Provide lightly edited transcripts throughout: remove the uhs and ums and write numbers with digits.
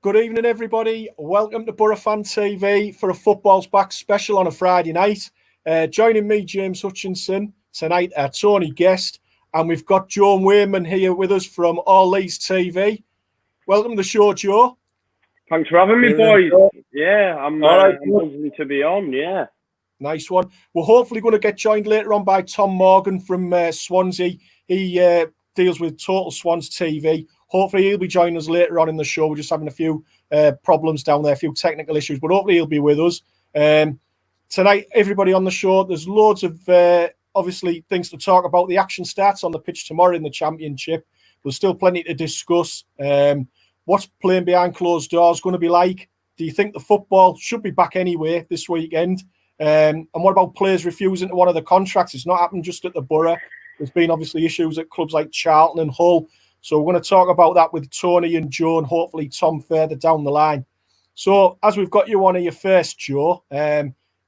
Good evening, everybody. Welcome to Borough Fan TV for a Football's Back special on a Friday night. Joining me, James Hutchinson, tonight, our Tony guest, and we've got Joe Wayman here with us from AllLeedsTV. Welcome to the show, Joe. Thanks for having me, boys. Yeah, I'm buzzing to be on, yeah. Nice one. We're hopefully going to get joined later on by Tom Morgan from Swansea. He deals with TotalSwansTV. Hopefully he'll be joining us later on in the show. We're just having a few problems down there, a few technical issues, but hopefully he'll be with us. Tonight, everybody on the show, there's loads of, obviously, things to talk about. The action starts on the pitch tomorrow in the Championship. There's still plenty to discuss. What's playing behind closed doors going to be like? Do you think the football should be back anyway this weekend? And what about players refusing to one of the contracts? It's not happened just at the Borough. There's been obviously issues at clubs like Charlton and Hull. So we're going to talk about that with Tony and Joe and hopefully Tom further down the line. So as we've got you on here first, Joe,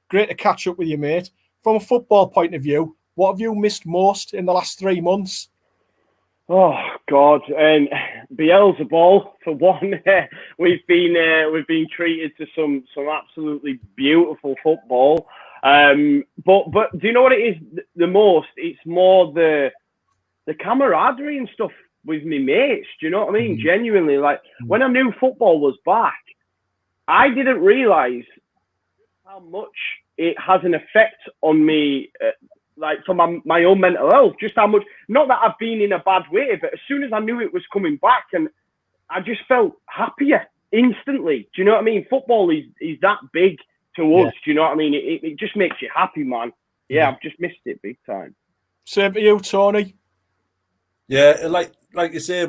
great to catch up with you, mate. From a football point of view, what have you missed most in the last 3 months? Oh God, and Beelzebub for one. We've been treated to some absolutely beautiful football. But do you know what it is the most? It's more the camaraderie and stuff with me mates. Do you know what I mean? Genuinely, like when I knew football was back, I didn't realise how much it has an effect on me. Like for my own mental health, just how much, not that I've been in a bad way, but as soon as I knew it was coming back, and I just felt happier instantly. Do you know what I mean? Football is that big to us. Do you know what I mean? It just makes you happy, man. Yeah, I've just missed it big time. Same for you, Tony. Yeah, like you say,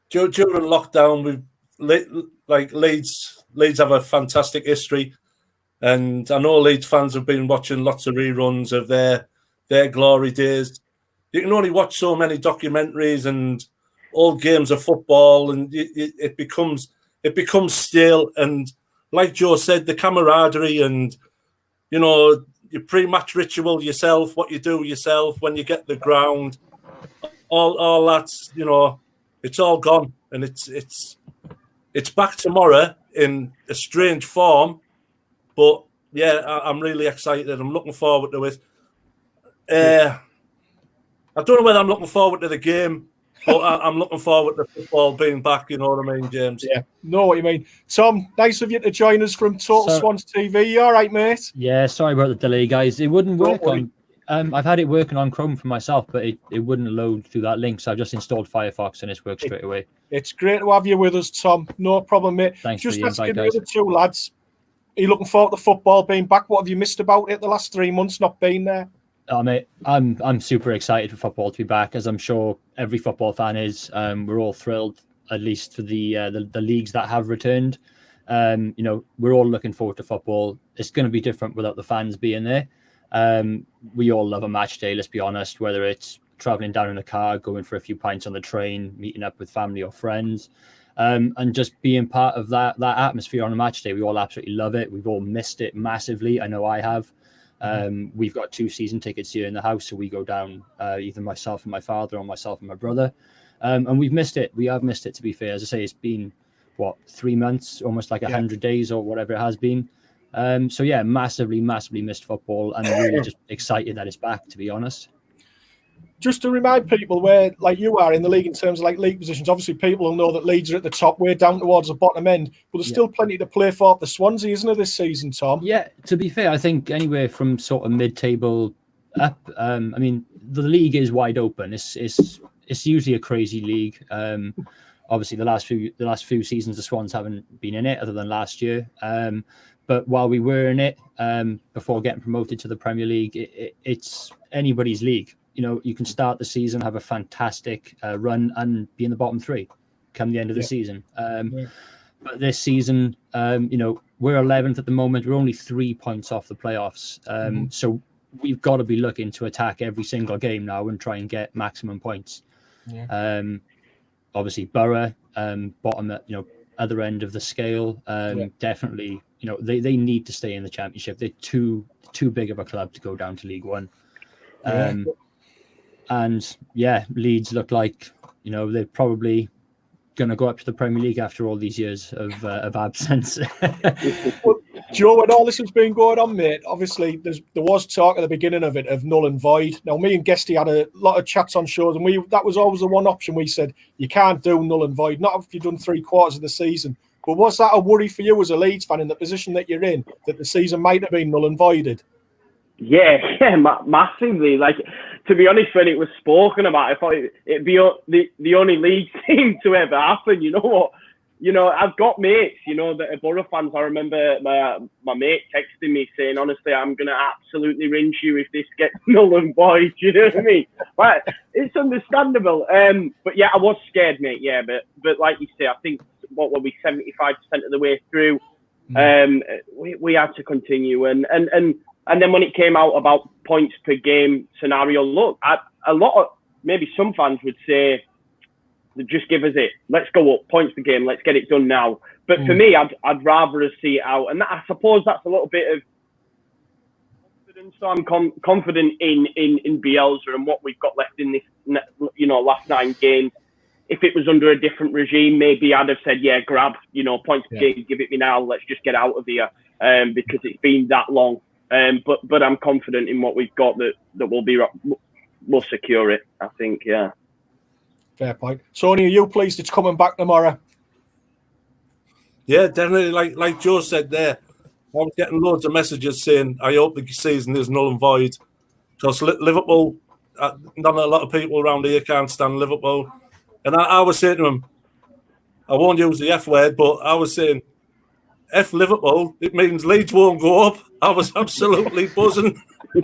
during lockdown, Leeds have a fantastic history. And I know Leeds fans have been watching lots of reruns of their glory days. You can only watch so many documentaries and old games of football, and it becomes stale. And like Joe said, the camaraderie and your pre-match ritual yourself, what you do yourself when you get the ground, all that's it's all gone, and it's back tomorrow in a strange form. But yeah, I'm really excited. I'm looking forward to it. I don't know whether I'm looking forward to the game, but I'm looking forward to football being back. You know what I mean, James? Yeah, know what you mean. Tom, nice of you to join us from TotalSwansTV. You all right, mate? Yeah, sorry about the delay, guys. It wouldn't work on. I've had it working on Chrome for myself, but it wouldn't load through that link. So I've just installed Firefox and it's worked straight away. It's great to have you with us, Tom. No problem, mate. Thanks just for the invite, asking guys. The other two lads. Are you looking forward to football being back? What have you missed about it the last 3 months not being there? Oh, mate, I'm super excited for football to be back, as I'm sure every football fan is. We're all thrilled, at least for the leagues that have returned. We're all looking forward to football. It's going to be different without the fans being there. We all love a match day, let's be honest, whether it's traveling down in a car, going for a few pints on the train, meeting up with family or friends. And just being part of that atmosphere on a match day. We all absolutely love it. We've all missed it massively. I know I have. We've got 2 season tickets here in the house, so we go down, either myself and my father or myself and my brother. And we've missed it. We have missed it, to be fair. As I say, it's been, 3 months, almost like 100 days or whatever it has been. So yeah, massively missed football, and really just excited that it's back, to be honest. Just to remind people where, like you are in the league in terms of like league positions, obviously people will know that Leeds are at the top, we're down towards the bottom end, but there's still plenty to play for the Swansea, isn't there, this season, Tom? Yeah, to be fair, I think anywhere from sort of mid-table up. I mean, the league is wide open. It's usually a crazy league. Obviously, the last few seasons, the Swans haven't been in it, other than last year. But while we were in it, before getting promoted to the Premier League, it's anybody's league. You can start the season, have a fantastic run, and be in the bottom 3 come the end of the season. But this season, we're 11th at the moment. We're only 3 points off the playoffs. So we've got to be looking to attack every single game now and try and get maximum points. Obviously, Borough, bottom, other end of the scale. Definitely, they need to stay in the Championship. They're too big of a club to go down to League One. And yeah, Leeds look like they're probably going to go up to the Premier League after all these years of absence. Well, Joe, when all this has been going on, mate, obviously there was talk at the beginning of it of null and void. Now, me and Guesty had a lot of chats on shows, and that was always the one option we said, you can't do null and void, not if you've done 3/4 of the season. But was that a worry for you as a Leeds fan in the position that you're in, that the season might have been null and voided? Yeah, massively. Like, to be honest, when it was spoken about, I thought it'd be the only league thing to ever happen. You know what? You know, I've got mates, you know, that are Borough fans. I remember my mate texting me saying, honestly, I'm going to absolutely rinse you if this gets null and void. You know what I mean? But it's understandable. But yeah, I was scared, mate. Yeah, but like you say, I think, what were we, 75% of the way through? We had to continue. And then when it came out about points per game scenario, look, a lot of, maybe some fans would say, just give us it. Let's go up, points per game. Let's get it done now. But for me, I'd rather us see it out. And I suppose that's a little bit of confidence. So I'm confident in Bielsa and what we've got left in this, you know, last 9 games. If it was under a different regime, maybe I'd have said, yeah, grab, you know, points per game, give it me now. Let's just get out of here because it's been that long. But I'm confident in what we've got that we'll secure it, I think, yeah. Fair point. Sony, are you pleased it's coming back tomorrow? Yeah, definitely. Like Joe said there, I was getting loads of messages saying, I hope the season is null and void. Because Liverpool, not a lot of people around here can't stand Liverpool. And I was saying to them, I won't use the F word, but I was saying, F Liverpool, it means Leeds won't go up. I was absolutely buzzing. Why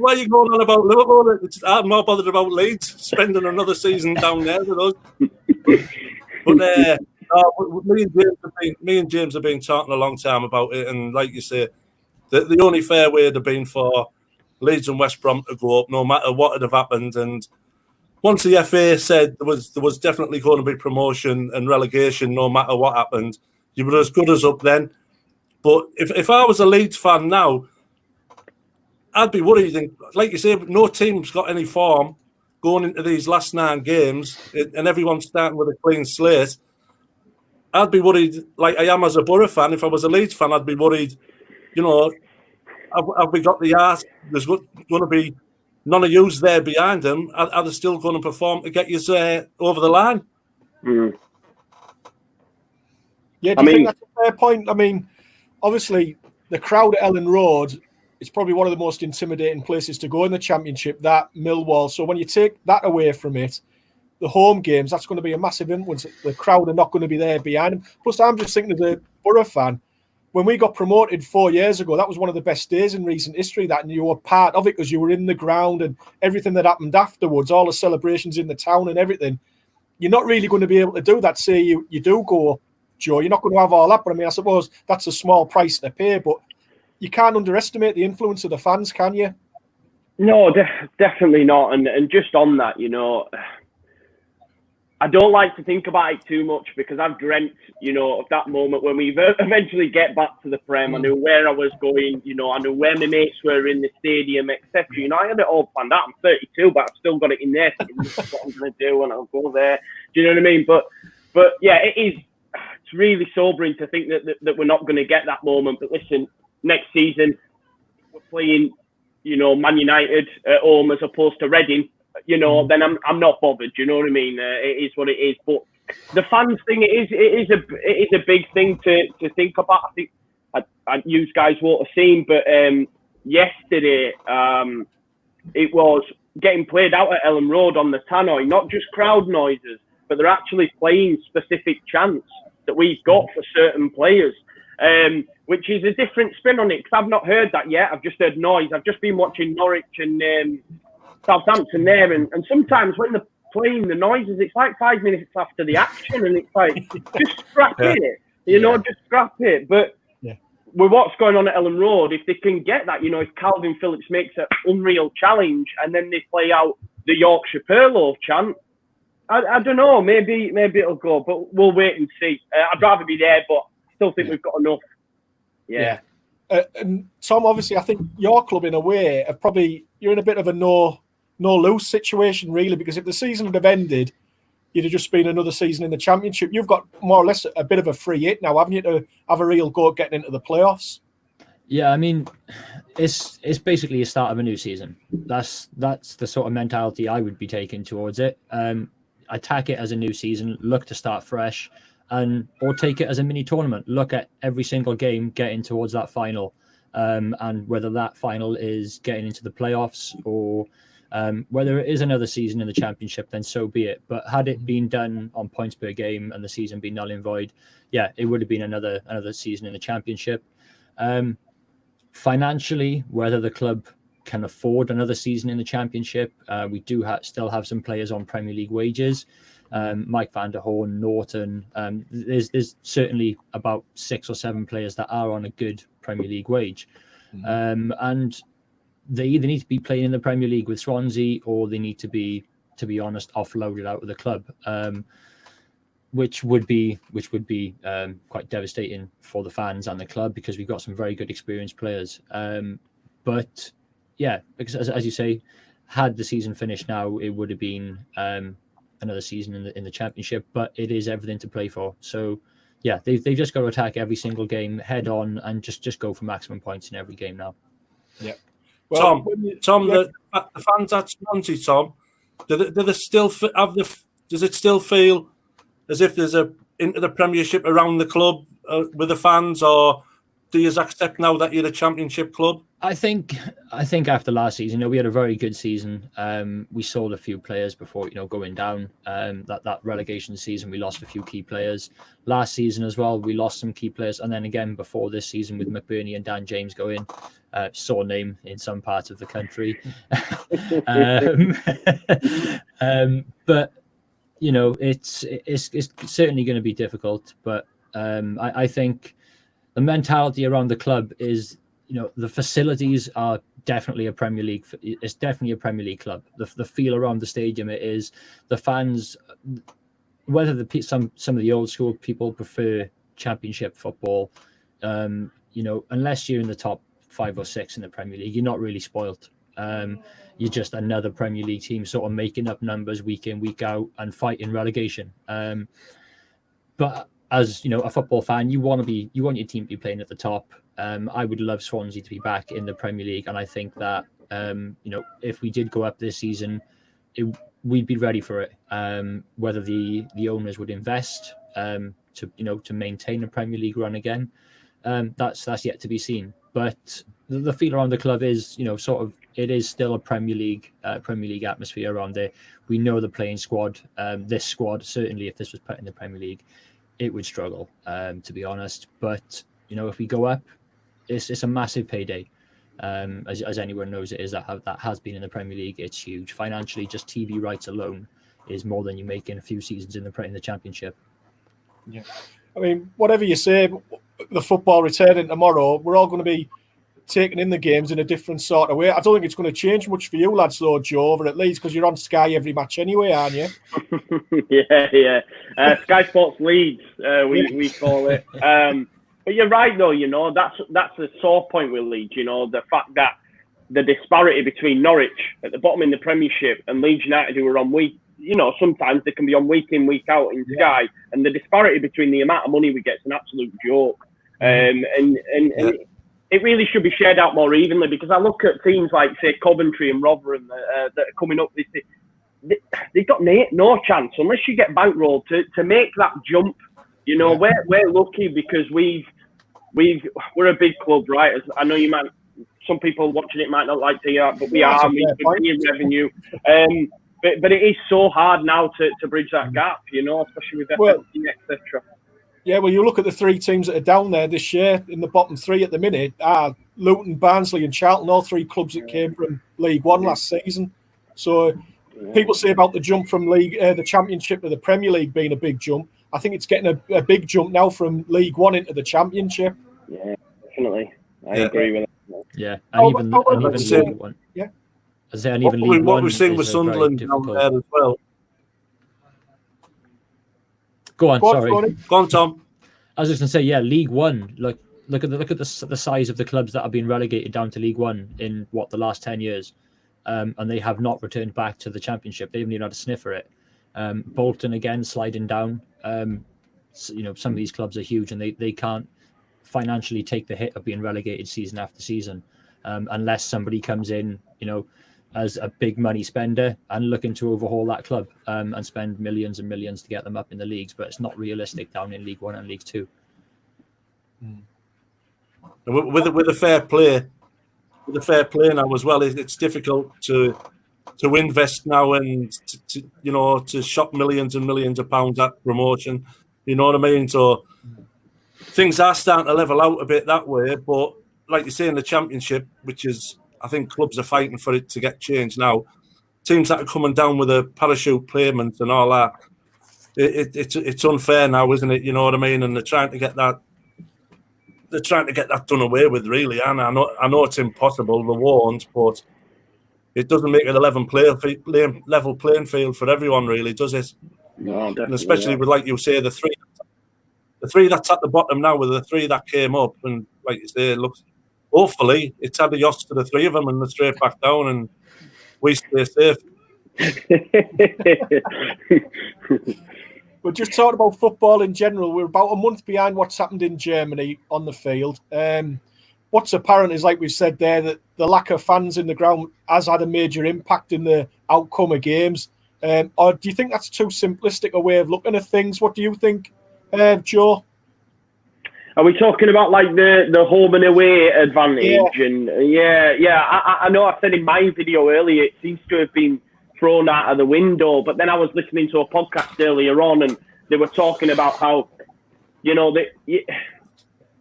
are you going on about Liverpool? I'm more bothered about Leeds spending another season down there with us. But me and James have been talking a long time about it, and like you say, the only fair way would have been for Leeds and West Brom to go up, no matter what had have happened. And once the FA said there was definitely going to be promotion and relegation, no matter what happened, you were as good as up then. But if I was a Leeds fan now, I'd be worried. And like you say, no team's got any form going into these last 9 games, and everyone's starting with a clean slate. I'd be worried, like I am as a Borough fan. If I was a Leeds fan, I'd be worried, you know, have we got the arse? There's going to be none of yous there behind them. Are they still going to perform to get you over the line? Yeah, do you think that's a fair point? I mean, obviously, the crowd at Ellen Road is probably one of the most intimidating places to go in the Championship, that Millwall. So when you take that away from it, the home games, that's going to be a massive influence. The crowd are not going to be there behind them. Plus, I'm just thinking as a Borough fan, when we got promoted 4 years ago, that was one of the best days in recent history, that, and you were part of it because you were in the ground and everything that happened afterwards, all the celebrations in the town and everything. You're not really going to be able to do that. Say you do go, Joe, you're not going to have all that. But I mean, I suppose that's a small price to pay, but you can't underestimate the influence of the fans, can you? No, definitely not. And just on that, you know, I don't like to think about it too much because I've dreamt, you know, of that moment when we eventually get back to the Prem. I knew where I was going, you know, I knew where my mates were in the stadium, etc. You know, I had it all planned out. I'm 32, but I've still got it in there. This is what I'm going to do and I'll go there. Do you know what I mean? But yeah, it's really sobering to think that we're not going to get that moment. But listen, next season, we're playing, you know, Man United at home as opposed to Reading. You know, then I'm not bothered. You know what I mean? It is what it is. But the fans thing, it is a big thing to think about. I think you guys won't have seen, but yesterday it was getting played out at Ellen Road on the tannoy, not just crowd noises, but they're actually playing specific chants that we've got for certain players, which is a different spin on it. Because I've not heard that yet. I've just heard noise. I've just been watching Norwich and Southampton there, and sometimes when they're playing the noises, it's like 5 minutes after the action, and it's like, just scrap it, you know, just scrap it. But with what's going on at Ellen Road, if they can get that, you know, if Calvin Phillips makes an unreal challenge and then they play out the Yorkshire Perlo chant, I don't know, maybe it'll go, but we'll wait and see. I'd rather be there, but I still think we've got enough. And Tom, obviously, I think your club, in a way, you're in a bit of a no-lose situation, really, because if the season would have ended you'd have just been another season in the Championship. You've got more or less a bit of a free hit now, haven't you, to have a real go at getting into the playoffs? Yeah, I mean, it's basically a start of a new season. That's the sort of mentality I would be taking towards it. Attack it as a new season, look to start fresh, or take it as a mini tournament. Look at every single game getting towards that final, and whether that final is getting into the playoffs or whether it is another season in the Championship, then so be it. But had it been done on points per game and the season been null and void, yeah, it would have been another season in the Championship. Financially, whether the club can afford another season in the Championship, we do still have some players on Premier League wages. Mike van der Horn, Norton. There's certainly about 6 or 7 players that are on a good Premier League wage, and they either need to be playing in the Premier League with Swansea, or they need to be honest, offloaded out of the club. Which would be quite devastating for the fans and the club, because we've got some very good experienced players. But yeah, because as you say, had the season finished now, it would have been another season in the Championship. But it is everything to play for. So yeah, they've just got to attack every single game head on and just go for maximum points in every game now. Yeah. Well, Tom, the fans at Swansea, Tom, do they still have does it still feel as if there's into the Premiership around the club with the fans, or do you accept now that you're a Championship club? I think after last season, we had a very good season. We sold a few players before going down. That relegation season, we lost a few key players. Last season as well, we lost some key players, and then again before this season with McBurney and Dan James going, sore name in some parts of the country. But it's certainly going to be difficult. But I think the mentality around the club is, the facilities are definitely a Premier League. It's definitely a Premier League club. The feel around the stadium, it is. The fans, whether some of the old school people prefer Championship football, unless you're in the top 5 or 6 in the Premier League, you're not really spoilt. You're just another Premier League team sort of making up numbers week in, week out and fighting relegation. But as a football fan, you want your team to be playing at the top. I would love Swansea to be back in the Premier League, and I think that if we did go up this season, we'd be ready for it. Whether the owners would invest to maintain a Premier League run again, that's yet to be seen. But the feel around the club is, it is still a Premier League atmosphere around there. We know the playing squad. This squad, certainly, if this was put in the Premier League, it would struggle, to be honest. But if we go up, it's a massive payday. As anyone knows, it is that has been in the Premier League. It's huge financially. Just TV rights alone is more than you make in a few seasons in the Championship. Yeah, I mean, whatever you say, the football returning tomorrow, we're all going to be taking in the games in a different sort of way. I don't think it's going to change much for you lads, though, Joe, over at Leeds, because you're on Sky every match anyway, aren't you? Yeah. Sky Sports Leeds, we call it. But you're right, though. That's a sore point with Leeds. The fact that the disparity between Norwich at the bottom in the Premiership and Leeds United, who are on week, sometimes they can be on week in, week out in Sky, and the disparity between the amount of money we get is an absolute joke. And it really should be shared out more evenly, because I look at teams like, say, Coventry and Rotherham that are coming up this year. They've got no chance unless you get bankrolled to make that jump. We're lucky because we're a big club, right? As I know some people watching it might not like to hear that, but we are. We're revenue. But it is so hard now to bridge that gap, especially with FFP, etc. Yeah, well, you look at the 3 teams that are down there this year in the bottom 3 at the minute. Luton, Barnsley and Charlton, all 3 clubs that came from League One last season. So people say about the jump from the Championship to the Premier League being a big jump. I think it's getting a big jump now from League One into the Championship. Yeah, definitely. I agree with that. Yeah, and even League One. Yeah. And even League what One we're seeing with Sunderland down there as well. Go on, sorry. Go on, Tom. I was just going to say, yeah, League One. Look at the size of the clubs that have been relegated down to League One in the last 10 years, and they have not returned back to the Championship. They haven't even had a sniff for it. Bolton again sliding down. Some of these clubs are huge, and they can't financially take the hit of being relegated season after season, unless somebody comes in, as a big money spender and looking to overhaul that club and spend millions and millions to get them up in the leagues. But it's not realistic down in League One and League Two. With a fair play, now as well, it's difficult to invest now and to shop millions and millions of pounds at promotion. You know what I mean? So things are starting to level out a bit that way. But like you say, in the Championship, which is, I think clubs are fighting for it to get changed now. Teams that are coming down with a parachute payment and all that, it's unfair now, isn't it? You know what I mean? And they're trying to get that. They're trying to get that done away with, really. And I know it's impossible. They won't, but it doesn't make it a level playing field for everyone, really, does it? No, definitely. And especially with, like you say, the three that's at the bottom now, with the three that came up, and like you say, looks. Hopefully, it's adios to the three of them and they're straight back down, and we stay safe. We're just talking about football in general. We're about a month behind what's happened in Germany on the field. What's apparent is, like we said there, that the lack of fans in the ground has had a major impact in the outcome of games. Or do you think that's too simplistic a way of looking at things? What do you think, Joe? Are we talking about like the home and away advantage? Yeah. And I know I said in my video earlier, it seems to have been thrown out of the window. But then I was listening to a podcast earlier on, and they were talking about how,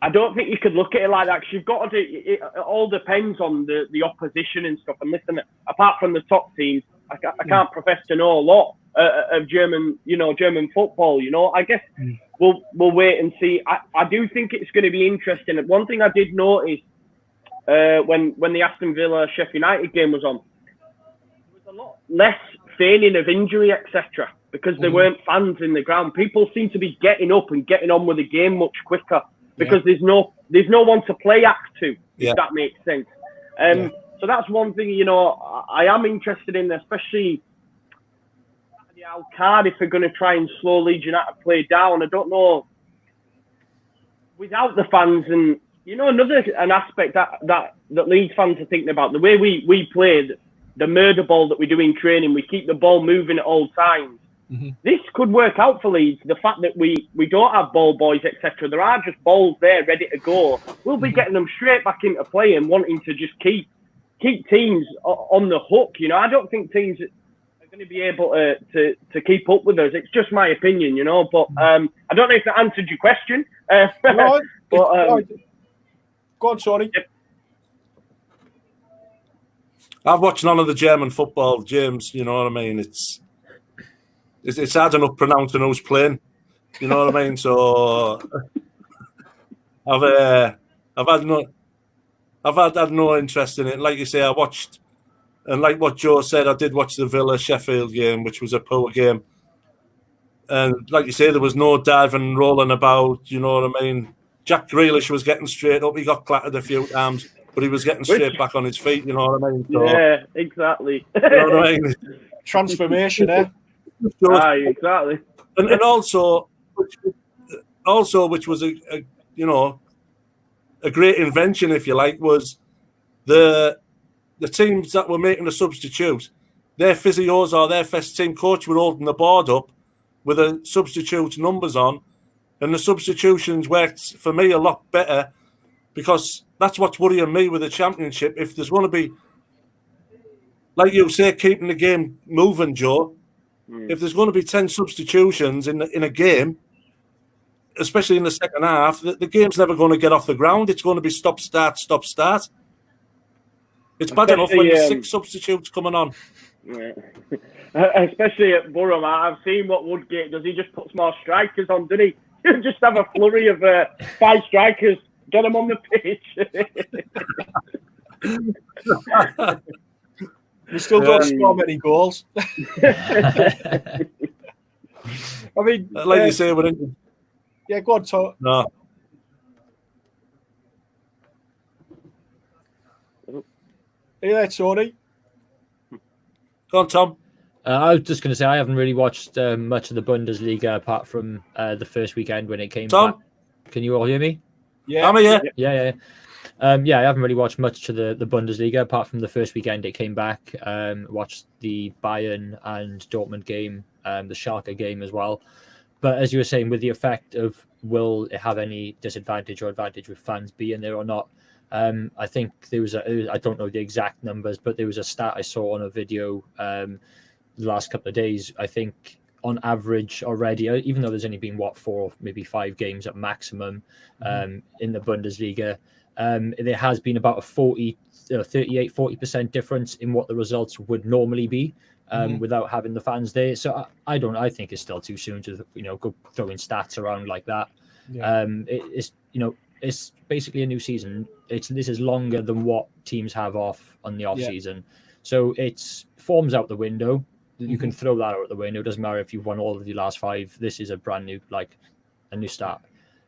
I don't think you could look at it like that, because you've got to do it. All depends on the opposition and stuff. And listen, apart from the top teams, I can't profess to know a lot of German football. I guess we'll wait and see. I do think it's going to be interesting. One thing I did notice when the Aston Villa Sheffield United game was on, there was a lot less feigning of injury, etc., because there weren't fans in the ground. People seem to be getting up and getting on with the game much quicker, because there's no one to play act to, if that makes sense. So that's one thing, I am interested in, especially how Cardiff are going to try and slow Leeds United play down. I don't know, without the fans, and an aspect that Leeds fans are thinking about, the way we play, the murder ball that we do in training, we keep the ball moving at all times. This could work out for Leeds. The fact that we don't have ball boys, etc. There are just balls there ready to go. We'll be getting them straight back into play and wanting to just keep teams on the hook. I don't think teams are going to be able to keep up with us. It's just my opinion, But I don't know if that answered your question. No, go on, Tony. Yep. I've watched none of the German football, James. You know what I mean? It's hard enough pronouncing who's playing. You know what I mean? So I've had no interest in it. Like you say, I watched, and like what Joe said, I did watch the Villa Sheffield game, which was a poor game. And like you say, there was no diving and rolling about. You know what I mean? Jack Grealish was getting straight up. He got clattered a few times, but he was getting straight back on his feet. You know what I mean? So, yeah, exactly. You know what I mean? Transformation, eh? Exactly. And also, which was a great invention, if you like, was the teams that were making the substitutes. Their physios or their first team coach were holding the board up with the substitutes numbers on, and the substitutions worked for me a lot better, because that's what's worrying me with the Championship. If there's going to be, like you say, keeping the game moving, Joe. If there's going to be 10 substitutions in a game, especially in the second half, the game's never going to get off the ground. It's going to be stop, start, stop, start. It's bad enough when there's 6 substitutes coming on. Yeah. Especially at Borough, I've seen what Woodgate does. He just puts more strikers on, doesn't he? He'll just have a flurry of 5 strikers, get them on the pitch. We still don't score many goals. I mean, like you say, we're in. Yeah, go on, Tom. No. Are you there, Tony? Go on, Tom. I was just going to say I haven't really watched much of the Bundesliga apart from the first weekend when it came Tom? back. Can you all hear me? Yeah. I'm here. Yeah. I haven't really watched much to the Bundesliga apart from the first weekend it came back. Watched the Bayern and Dortmund game, the Schalke game as well. But as you were saying, with the effect of will it have any disadvantage or advantage with fans being there or not? I think there was I don't know the exact numbers, but there was a stat I saw on a video the last couple of days. I think on average already, even though there's only been 4, maybe 5 games at maximum in the Bundesliga, there has been about a 40% difference in what the results would normally be without having the fans there. So I think it's still too soon to go throwing stats around like that. Yeah. It's basically a new season. This is longer than what teams have off on the off season, so it's forms out the window. You can throw that out the window. It doesn't matter if you've won all of your last 5. This is a brand new, a new start.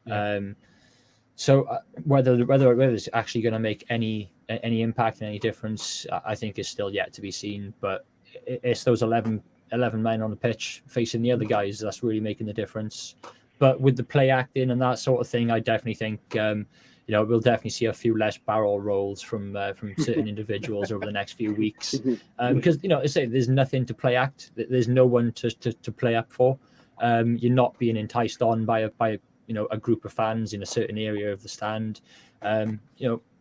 Yeah. So whether it's actually going to make any impact and any difference, I think is still yet to be seen. But it's those 11 men on the pitch facing the other guys that's really making the difference. But with the play acting and that sort of thing, I definitely think we'll definitely see a few less barrel rolls from certain individuals over the next few weeks because I say there's nothing to play act. There's no one to play up for. You're not being enticed on by a group of fans in a certain area of the stand.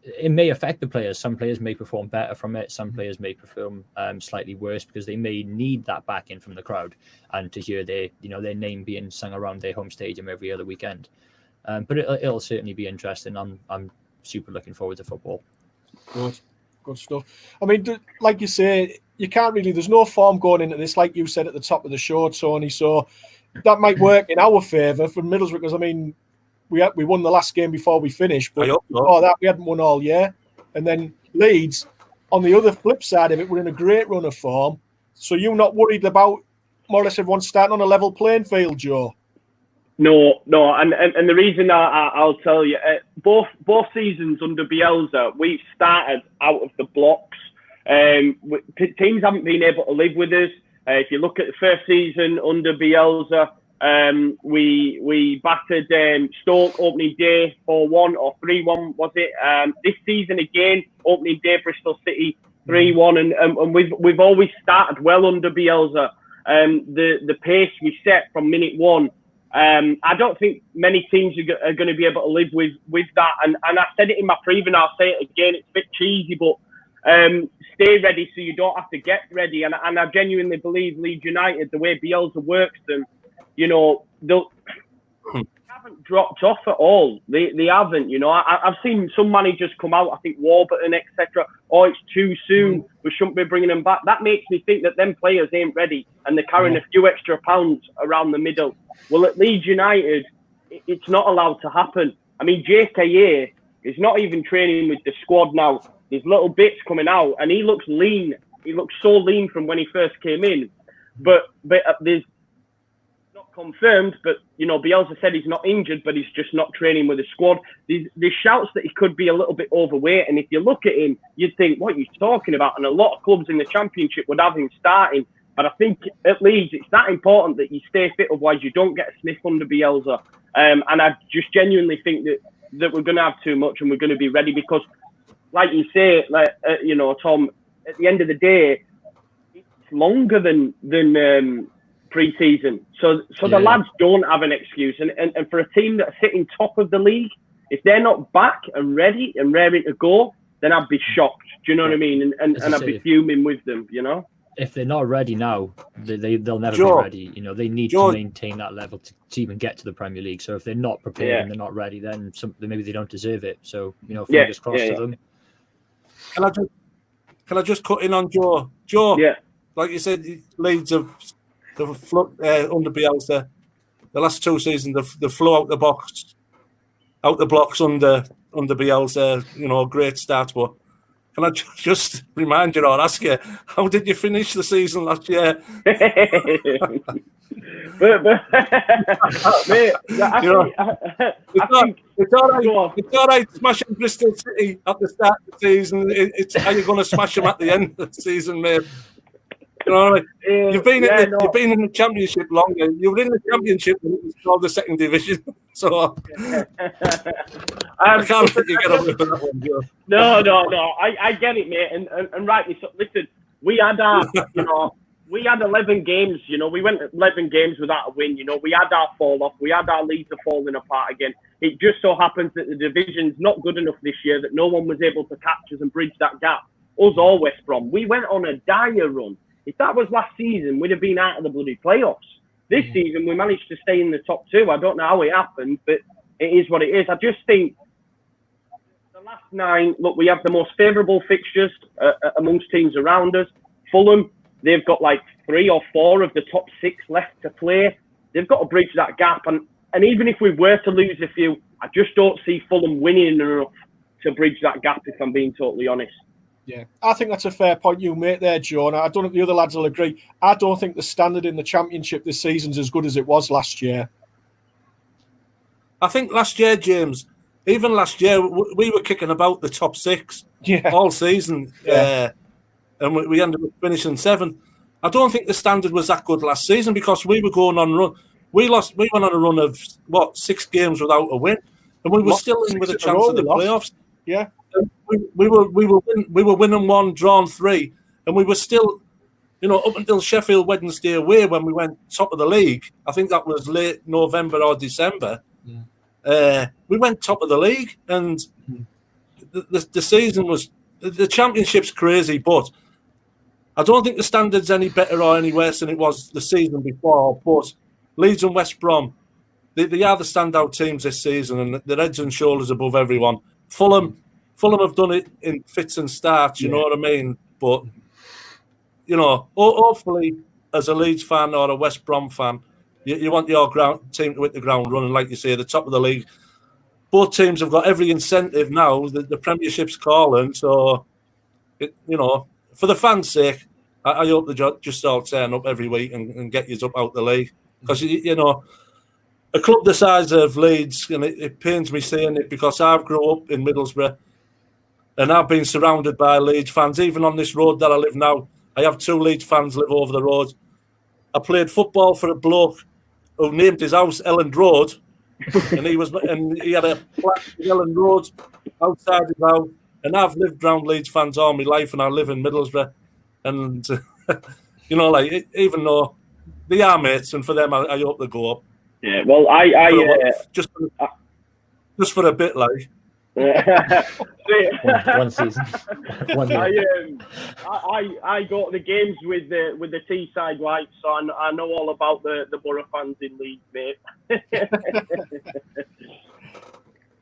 It may affect the players. Some players may perform better from it. Some players may perform slightly worse because they may need that backing from the crowd and to hear their name being sung around their home stadium every other weekend. But it'll certainly be interesting. I'm super looking forward to football. Good stuff. I mean, like you say, you can't really. There's no form going into this, like you said at the top of the show, Tony. So that might work in our favour for Middlesbrough because I mean, we won the last game before we finished, but before that we hadn't won all year. And then Leeds, on the other flip side of it, we're in a great run of form. So you're not worried about more or less everyone starting on a level playing field, Joe? No, and the reason I'll tell you, both seasons under Bielsa, we've started out of the blocks. Teams haven't been able to live with us. If you look at the first season under Bielsa, we battered Stoke opening day 4-1 or 3-1, was it? This season again, opening day Bristol City 3-1, and we've always started well under Bielsa. The pace we set from minute one. I don't think many teams are going to be able to live with that. And I said it in my preview, and I'll say it again. It's a bit cheesy, but stay ready so you don't have to get ready. And I genuinely believe Leeds United, the way Bielsa works them, they haven't dropped off at all. They haven't. I've seen some managers come out. I think Warburton, etc. Oh, it's too soon. We shouldn't be bringing them back. That makes me think that them players ain't ready, and they're carrying a few extra pounds around the middle. Well, at Leeds United, it's not allowed to happen. I mean, JKA is not even training with the squad now. There's little bits coming out, and he looks lean. He looks so lean from when he first came in. But there's not confirmed. But Bielsa said he's not injured, but he's just not training with the squad. There's shouts that he could be a little bit overweight, and if you look at him, you'd think, what are you talking about? And a lot of clubs in the Championship would have him starting. But I think at Leeds, it's that important that you stay fit, otherwise you don't get a sniff under Bielsa. And I just genuinely think that we're going to have too much and we're going to be ready because, like you say, Tom, at the end of the day, it's longer than pre-season. So the lads don't have an excuse. And for a team that are sitting top of the league, if they're not back and ready and raring to go, then I'd be shocked. Do you know what I mean? And I'd be fuming with them, If they're not ready now, they'll never be ready. They need to maintain that level to even get to the Premier League. So if they're not prepared and they're not ready, then maybe they don't deserve it. So fingers crossed to them. Can I just cut in on Joe? Joe, like you said, Leeds have under Bielsa. The last 2 seasons, they flew out the blocks under Bielsa. Great start, but. Can I just remind you or ask you, how did you finish the season last year? It's all right smashing Bristol City at the start of the season. It's how you're going to smash them at the end of the season, mate. You know, like, you've been in the Championship longer. You were in the Championship when it was called the second division. So I can't let you get away with that one, Joe. No. I get it, mate, and rightly so. Listen, we had our, we had 11 games. We went 11 games without a win. We had our fall off. We had our leads are falling apart again. It just so happens that the division's not good enough this year that no one was able to catch us and bridge that gap. Us or West Brom. We went on a dire run. If that was last season, we'd have been out of the bloody playoffs. This season, we managed to stay in the top 2. I don't know how it happened, but it is what it is. I just think the last 9, look, we have the most favourable fixtures amongst teams around us. Fulham, they've got like 3 or 4 of the top 6 left to play. They've got to bridge that gap. And even if we were to lose a few, I just don't see Fulham winning enough to bridge that gap, if I'm being totally honest. Yeah, I think that's a fair point you make there, John. I don't know if the other lads will agree. I don't think the standard in the Championship this season's as good as it was last year. I think last year, James, even last year, we were kicking about the top 6 all season. And we ended up finishing 7th. I don't think the standard was that good last season because we were going on a run. We went on a run of, 6 games without a win. And we were still in with a chance of the playoffs. Yeah. We were winning 1, drawn 3, and we were still, up until Sheffield Wednesday away when we went top of the league. I think that was late November or December. We went top of the league, and the season was the Championship's crazy, but I don't think the standard's any better or any worse than it was the season before. But Leeds and West Brom, they are the standout teams this season, and they're heads and shoulders above everyone. Fulham have done it in fits and starts, you know what I mean? But, hopefully, as a Leeds fan or a West Brom fan, you want your team to hit the ground running, like you say, the top of the league. Both teams have got every incentive now. The Premiership's calling, so, for the fans' sake, I hope they just all turn up every week and get you up out the league. Because, a club the size of Leeds, and it pains me saying it because I've grown up in Middlesbrough and I've been surrounded by Leeds fans. Even on this road that I live now, I have 2 Leeds fans live over the road. I played football for a bloke who named his house Elland Road, and he had a plaque in Elland Road outside his house. And I've lived around Leeds fans all my life, and I live in Middlesbrough. And even though they are mates, and for them, I hope they go up. Yeah, well, just for a bit, like one season. I go to the games with the Teesside Whites, so I know all about the Borough fans in Leeds, mate.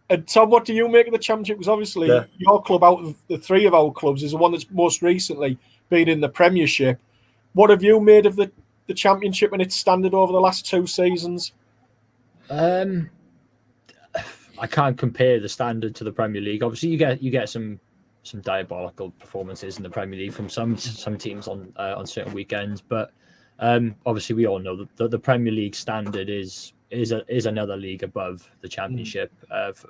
And Tom, what do you make of the Championship? Because obviously your club, out of the 3 of our clubs, is the one that's most recently been in the Premiership. What have you made of the Championship and its standard over the last 2 seasons? I can't compare the standard to the Premier League. Obviously, you get some diabolical performances in the Premier League from some teams on certain weekends, but obviously we all know that the Premier League standard is another league above the Championship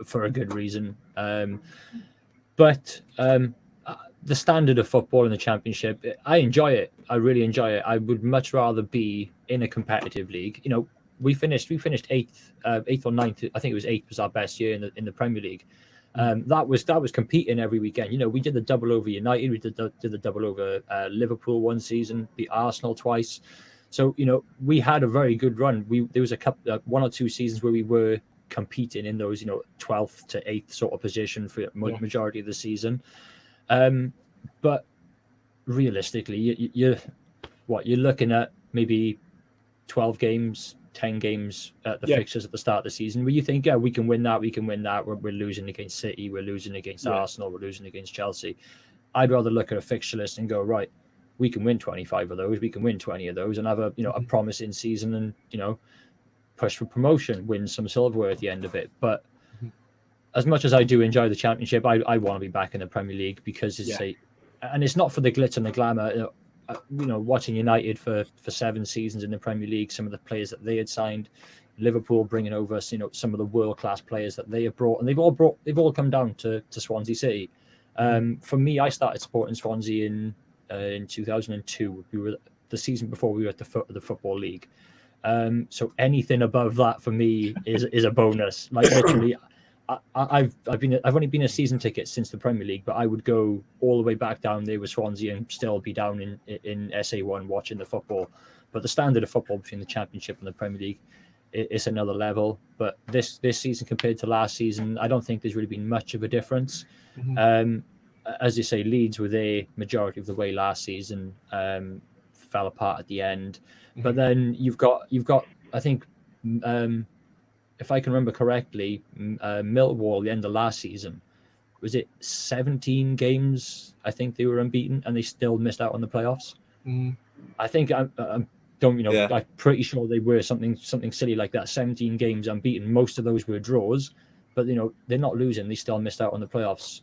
for a good reason. But the standard of football in the Championship, I enjoy it. I really enjoy it. I would much rather be in a competitive league. We finished 8th or 9th. I think it was 8th was our best year in the Premier League. That was competing every weekend. We did the double over United. We did the double over Liverpool one season, beat Arsenal twice. So we had a very good run. There was a couple, 1 or 2 seasons where we were competing in those 12th to 8th sort of position for majority of the season. But realistically, you're looking at maybe 12 games. 10 games at the fixtures at the start of the season where you think, we can win that. We're losing against City, we're losing against Arsenal, we're losing against Chelsea. I'd rather look at a fixture list and go, right, we can win 25 of those, we can win 20 of those and have a promising season and, push for promotion, win some silverware at the end of it. But as much as I do enjoy the Championship, I want to be back in the Premier League because and it's not for the glitz and the glamour. Watching United for 7 seasons in the Premier League, some of the players that they had signed, Liverpool bringing over, some of the world-class players that they have brought, and they've all come down to Swansea City. For me, I started supporting Swansea in 2002. We were the season before we were at the foot of the Football League. So anything above that for me is a bonus. Like literally, I've only been a season ticket since the Premier League, but I would go all the way back down there with Swansea and still be down in SA1 watching the football. But the standard of football between the Championship and the Premier League, it's another level. But this season compared to last season, I don't think there's really been much of a difference. Mm-hmm. As you say, Leeds were there majority of the way last season, fell apart at the end. Mm-hmm. But then you've got I think, if I can remember correctly, Millwall, the end of last season, was it 17 games? I think they were unbeaten and they still missed out on the playoffs. Mm. I think I'm pretty sure they were something silly like that. 17 games unbeaten. Most of those were draws, but they're not losing. They still missed out on the playoffs.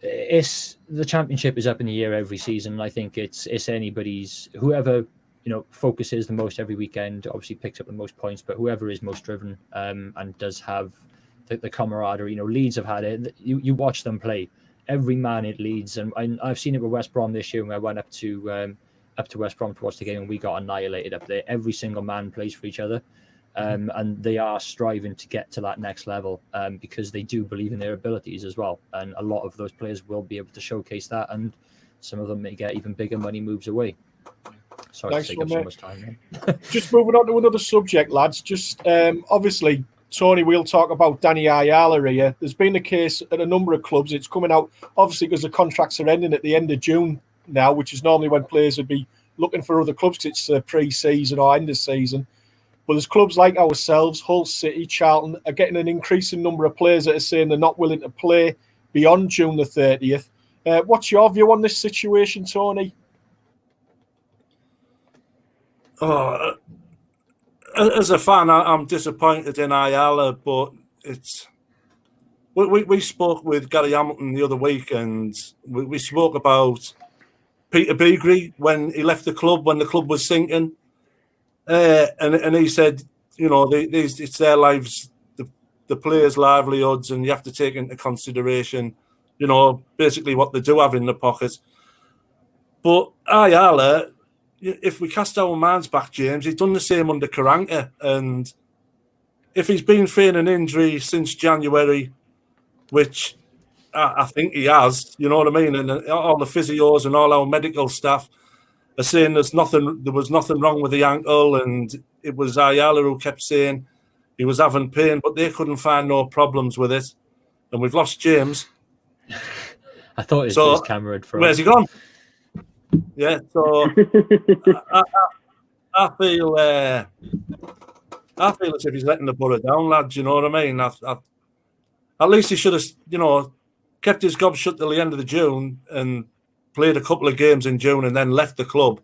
It's the Championship is up in the air every season. I think it's anybody's, whoever focuses the most every weekend obviously picks up the most points, but whoever is most driven and does have the camaraderie. Leeds have had it. You watch them play. Every man at Leeds, and I've seen it with West Brom this year when I went up to West Brom to watch the game and we got annihilated up there. Every single man plays for each other, and they are striving to get to that next level because they do believe in their abilities as well. And a lot of those players will be able to showcase that, and some of them may get even bigger money moves away. Sorry to take up so much time. Just moving on to another subject, lads. Just obviously, Tony, we'll talk about Danny Ayala here. There's been a case at a number of clubs. It's coming out, obviously, because the contracts are ending at the end of June now, which is normally when players would be looking for other clubs because it's pre-season or end of season. But there's clubs like ourselves, Hull City, Charlton, are getting an increasing number of players that are saying they're not willing to play beyond June the 30th. What's your view on this situation, Tony? Oh, as a fan, I'm disappointed in Ayala, but it's. We spoke with Gary Hamilton the other week, and we spoke about Peter Beagrie when he left the club, when the club was sinking, and he said, it's their lives, the players' livelihoods, and you have to take into consideration, basically what they do have in the pocket. But Ayala, if we cast our minds back, James, he's done the same under Karanka, and if he's been feigning injury since January, which I think he has, you know what I mean, and all the physios and all our medical staff are saying there was nothing wrong with the ankle, and it was Ayala who kept saying he was having pain, but they couldn't find no problems with it, and we've lost James. I thought it was Cameron. Where's he gone? Yeah, so I feel as if he's letting the Borough down, lads. You know what I mean? At least he should have, kept his gob shut till the end of the June and played a couple of games in June and then left the club.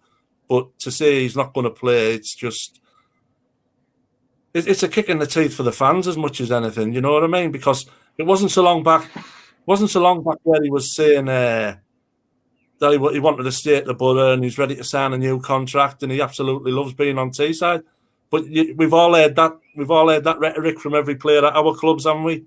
But to say he's not going to play, it's a kick in the teeth for the fans as much as anything. You know what I mean? Because it wasn't so long back where he was saying that he wanted to stay at the Borough and he's ready to sign a new contract and he absolutely loves being on Teesside. But we've all heard that rhetoric from every player at our clubs, haven't we?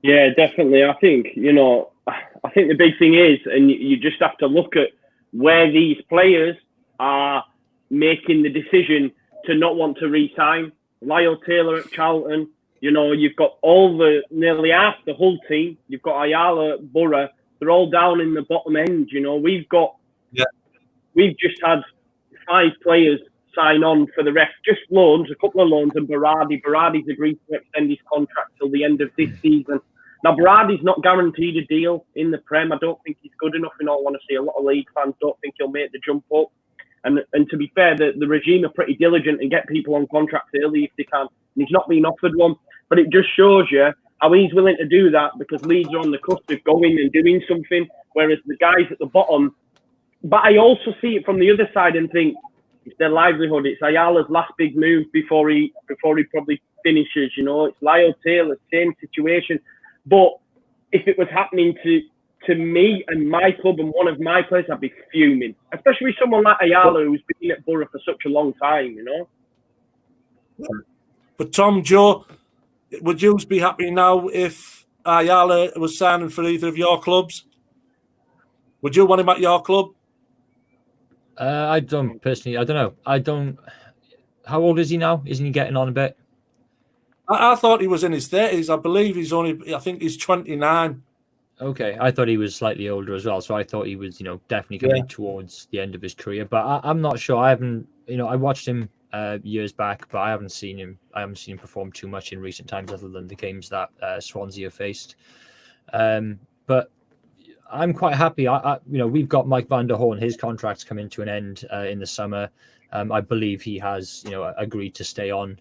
Yeah, definitely. I think the big thing is, and you just have to look at where these players are making the decision to not want to re-sign. Lyle Taylor at Charlton, you've got nearly half the Hull team. You've got Ayala at Borough. They're all down in the bottom end. We've just had 5 players sign on for the rest, just loans, a couple of loans, and Berardi's agreed to extend his contract till the end of this season. Now, Berardi's not guaranteed a deal in the Prem. I don't think he's good enough, in all honesty. A lot of League fans don't think he'll make the jump up. And to be fair, the regime are pretty diligent and get people on contracts early if they can. And he's not been offered one. But it just shows you how he's willing to do that because Leeds are on the cusp of going and doing something, whereas the guys at the bottom. But I also see it from the other side and think it's their livelihood. It's Ayala's last big move before he probably finishes. It's Lyle Taylor, same situation. But if it was happening to me and my club and one of my players, I'd be fuming. Especially someone like Ayala who's been at Borough for such a long time. But Tom, Joe, would you be happy now if Ayala was signing for either of your clubs? Would you want him at your club? I don't personally. I don't know. I don't. How old is he now? Isn't he getting on a bit? I thought he was in his 30s. I believe I think he's 29. Okay, I thought he was slightly older as well, so I thought he was, definitely coming towards the end of his career. But I'm not sure. I haven't, I watched him years back, but I haven't seen him. I haven't seen him perform too much in recent times, other than the games that Swansea have faced. But I'm quite happy. We've got Mike van der Horn. His contract's coming to an end in the summer. I believe he has, agreed to stay on.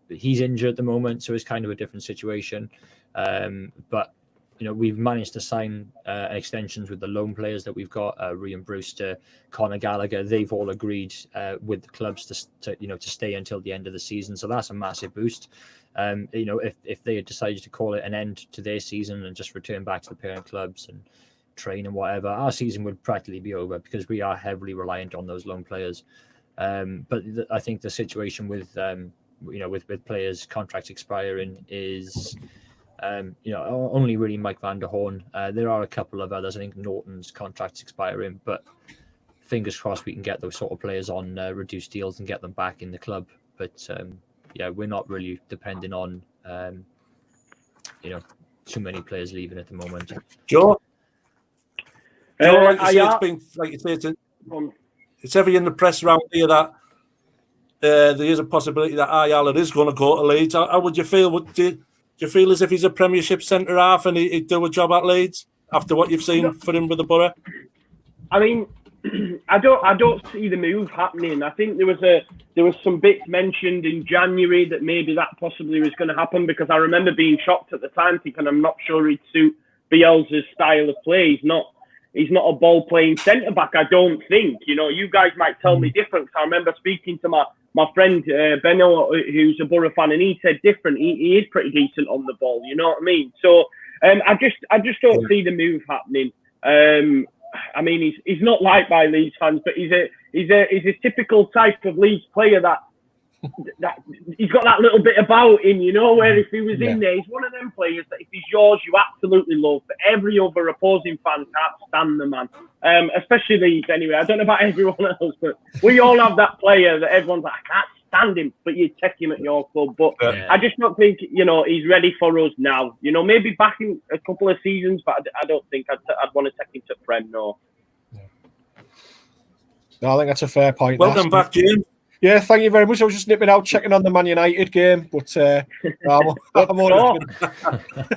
He's injured at the moment, so it's kind of a different situation. But we've managed to sign extensions with the loan players that we've got, Rian Brewster, Conor Gallagher. They've all agreed with the clubs to stay until the end of the season. So that's a massive boost. If they had decided to call it an end to their season and just return back to the parent clubs and train and whatever, our season would practically be over, because we are heavily reliant on those loan players. But I think the situation with with players' contracts expiring is only really Mike van der Horn. There are a couple of others. I think Norton's contract's expiring, but fingers crossed we can get those sort of players on reduced deals and get them back in the club. But we're not really depending on too many players leaving at the moment. Joe, it's been like you say, it's heavy in the press around here that there is a possibility that Ayala is going to go to Leeds. How would you feel? Do you feel as if he's a Premiership centre half and he'd do a job at Leeds after what you've seen for him with the Borough? I mean, I don't see the move happening. I think there was some bits mentioned in January that maybe that possibly was going to happen, because I remember being shocked at the time, thinking I'm not sure he'd suit Bielsa's style of play. He's not a ball playing centre back, I don't think. You guys might tell me different. I remember speaking to my friend Benno, who's a Borough fan, and he said different. He is pretty decent on the ball. You know what I mean? So I just don't see the move happening. I mean, he's not liked by Leeds fans, but he's a typical type of Leeds player that he's got that little bit about him, where if he was in there, he's one of them players that if he's yours, you absolutely love. But every other opposing fan can't stand the man, especially Leeds anyway. I don't know about everyone else, but we all have that player that everyone's like, I can't stand him, but you take him at your club. But I just don't think, he's ready for us now. Maybe back in a couple of seasons, but I don't think I'd want to take him to Prem, no. No, I think that's a fair point. Welcome back, James. Yeah, thank you very much. I was just nipping out, checking on the Man United game, but I'm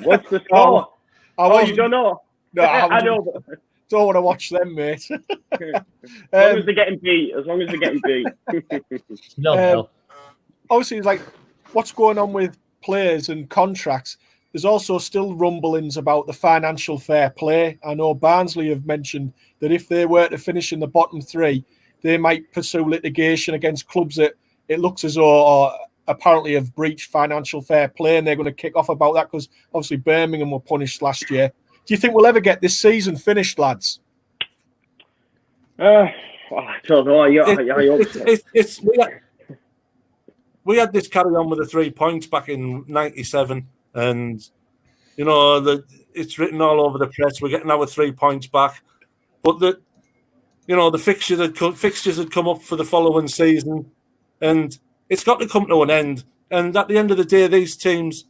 What's the score? You don't know? No, I know. Don't want to watch them, mate. As long as they're getting beat. No. Obviously, it's like what's going on with players and contracts. There's also still rumblings about the financial fair play. I know Barnsley have mentioned that if they were to finish in the bottom three, they might pursue litigation against clubs that it looks as though apparently have breached financial fair play, and they're going to kick off about that because obviously Birmingham were punished last year. Do you think we'll ever get this season finished, lads? I don't know. We had this carry on with the 3 points back in '97, and it's written all over the press. We're getting our 3 points back, but the fixtures had come up for the following season, and it's got to come to an end. And at the end of the day, these teams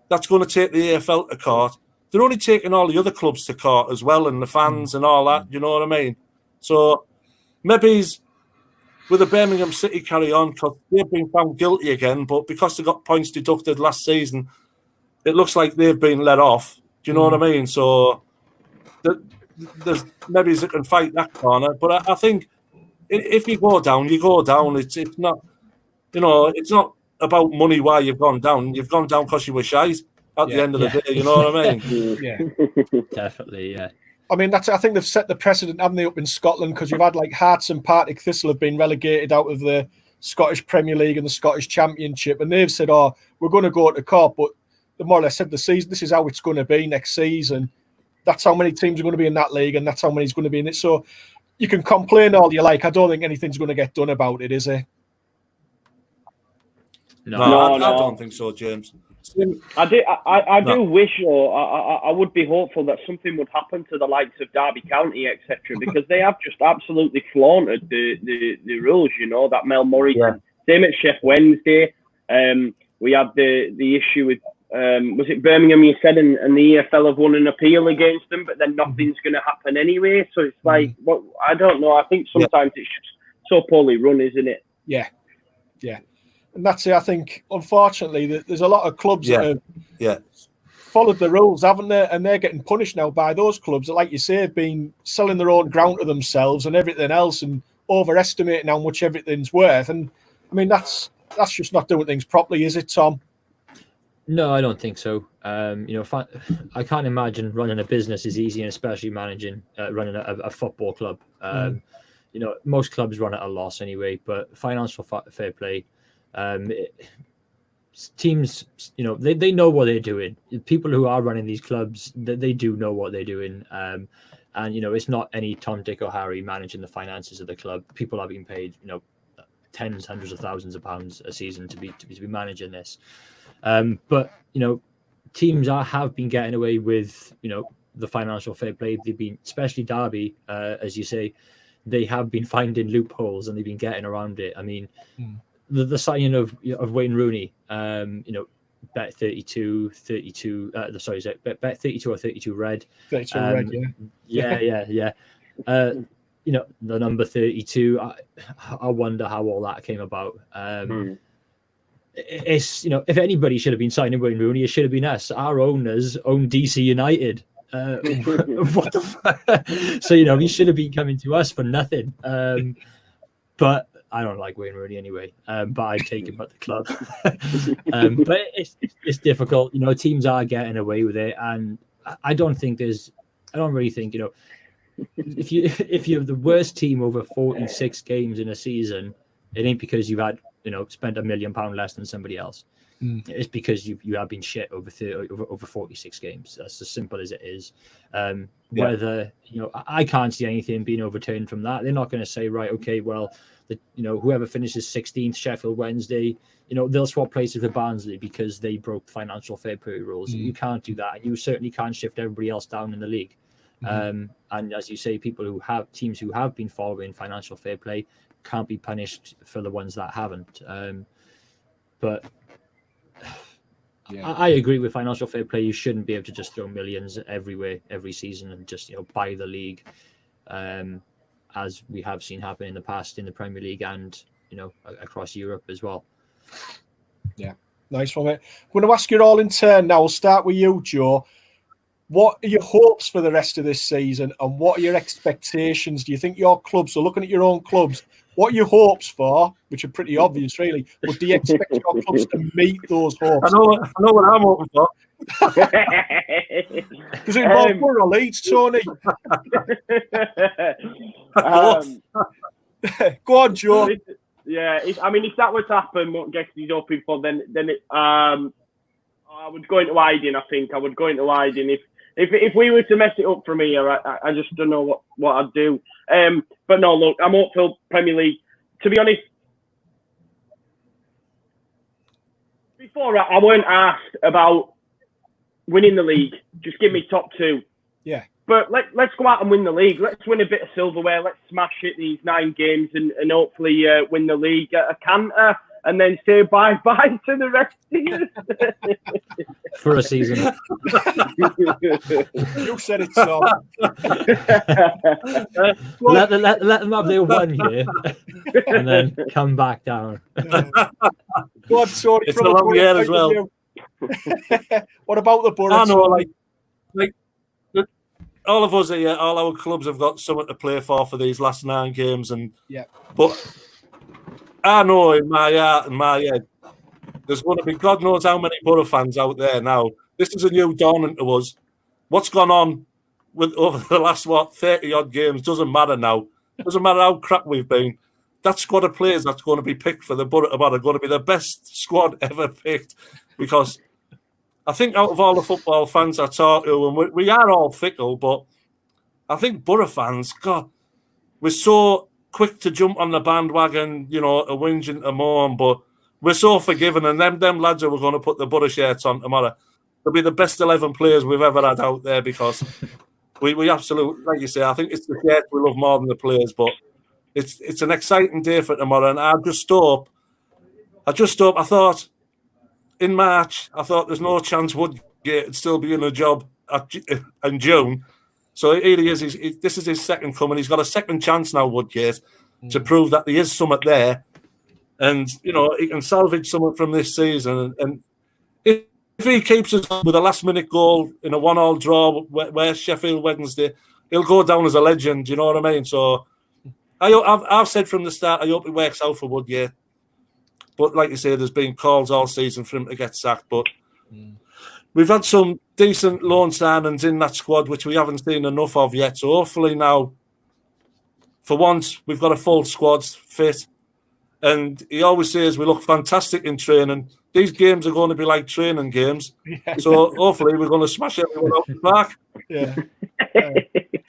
that's going to take the AFL to court, they're only taking all the other clubs to court as well, and the fans and all that. You know what I mean? So maybe with the Birmingham City carry on, because they've been found guilty again, but because they got points deducted last season, it looks like they've been let off. Do you know what I mean? So there's maybe that can fight that corner, but I think if you go down, you go down. It's not, it's not about money why you've gone down. You've gone down because you were shite at the end of the day. You know what I mean? Yeah, definitely. Yeah. I mean, I think they've set the precedent, haven't they, up in Scotland? Because you've had like Hearts and Partick Thistle have been relegated out of the Scottish Premier League and the Scottish Championship, and they've said, "Oh, we're going to go to court," but they more or less said the season, this is how it's going to be next season. That's how many teams are going to be in that league, and that's how many is going to be in it. So you can complain all you like. I don't think anything's going to get done about it, is it? No, I don't think so, James. I do wish, or I would be hopeful that something would happen to the likes of Derby County, etc., because they have just absolutely flaunted the rules. You know, that Mel Murray, same at Chef Wednesday. We had the issue with was it Birmingham? You said, and the EFL have won an appeal against them, but then nothing's going to happen anyway. So it's like, well, I don't know. I think sometimes it's just so poorly run, isn't it? Yeah. And that's it. I think, unfortunately, there's a lot of clubs that have followed the rules, haven't they? And they're getting punished now by those clubs that, like you say, have been selling their own ground to themselves and everything else and overestimating how much everything's worth. And, I mean, that's just not doing things properly, is it, Tom? No, I don't think so. I can't imagine running a business is easy, and especially running a football club. Most clubs run at a loss anyway, but financial fair play, teams, they know what they're doing. People who are running these clubs, they do know what they're doing. And it's not any Tom, Dick, or Harry managing the finances of the club. People are being paid, tens, hundreds of thousands of pounds a season to be managing this. But teams have been getting away with the financial fair play. They've been, especially Derby, as you say, they have been finding loopholes and they've been getting around it. I mean, the signing of Wayne Rooney, bet 32 bet 32 or 32 red. 32 red, yeah. The number 32. I wonder how all that came about. It's if anybody should have been signing Wayne Rooney, it should have been us. Our owners own DC United. What the fuck? So he should have been coming to us for nothing. But I don't like Wayne Rooney anyway. But I take him at the club. But it's difficult. Teams are getting away with it, and I don't really think if you're the worst team over 46 games in a season, it ain't because you've had spent £1 million less than somebody else. It's because you have been shit over 46 games. That's as simple as it is. Whether I can't see anything being overturned from that. They're not going to say, right, okay, well, whoever finishes 16th, Sheffield Wednesday, they'll swap places with Barnsley because they broke financial fair play rules. You can't do that, and you certainly can't shift everybody else down in the league. And as you say, teams who have been following financial fair play can't be punished for the ones that haven't. But I agree with financial fair play. You shouldn't be able to just throw millions everywhere every season and just buy the league, as we have seen happen in the past in the Premier League and across Europe as well. Yeah, nice one, mate. I'm going to ask you all in turn now. We'll start with you, Joe. What are your hopes for the rest of this season, and what are your expectations? Do you think your clubs, so looking at your own clubs, what are your hopes for, which are pretty obvious, really, but do you expect your clubs to meet those hopes? I know what I'm hoping for. Does it involve Borough or Leeds, Tony? Go on, Joe. Yeah, if that were to happen, what Gex is hoping for, then it, I would go into hiding. I think I would go into hiding if we were to mess it up from here. I just don't know what I'd do. But no, look, I'm hopeful Premier League. To be honest, before I weren't asked about winning the league. Just give me top two. Yeah. But let's go out and win the league. Let's win a bit of silverware. Let's smash it these 9 games and hopefully win the league at a canter and then say bye-bye to the rest of you. For a season. You said it, so. let them have their 1 year and then come back down. Go on, sorry. It's a long year as well. What about the Borough? I know, like all of us here, all our clubs have got something to play for these last 9 games, and but I know in my heart and my head, there's going to be God knows how many Borough fans out there now. This is a new dawning to us. What's gone on with over the last 30 odd games doesn't matter now. Doesn't matter how crap we've been. That squad of players that's going to be picked for the Borough tomorrow are going to be the best squad ever picked, because I think out of all the football fans I talk to, and we are all fickle, but I think Borough fans, God, we're so quick to jump on the bandwagon, to whinge and to mourn, but we're so forgiving, and them lads who are going to put the butter shirts on tomorrow, they'll be the best 11 players we've ever had out there, because we absolutely, like you say, I think it's the shirts we love more than the players, but it's an exciting day for tomorrow, and I thought in March, I thought there's no chance Woodgate would still be in a job in June. So here he is. This is his second coming. He's got a second chance now, Woodgate, to prove that there is something there. And, you know, he can salvage something from this season. And if he keeps us with a last-minute goal in a 1-1 draw where Sheffield Wednesday, he'll go down as a legend, you know what I mean? So I've said from the start, I hope it works out for Woodgate. But like you say, there's been calls all season for him to get sacked. But we've had some decent loan signings in that squad, which we haven't seen enough of yet. So hopefully now, for once, we've got a full squad fit. And he always says we look fantastic in training. These games are going to be like training games. Yeah. So hopefully we're going to smash everyone out the park. Yeah.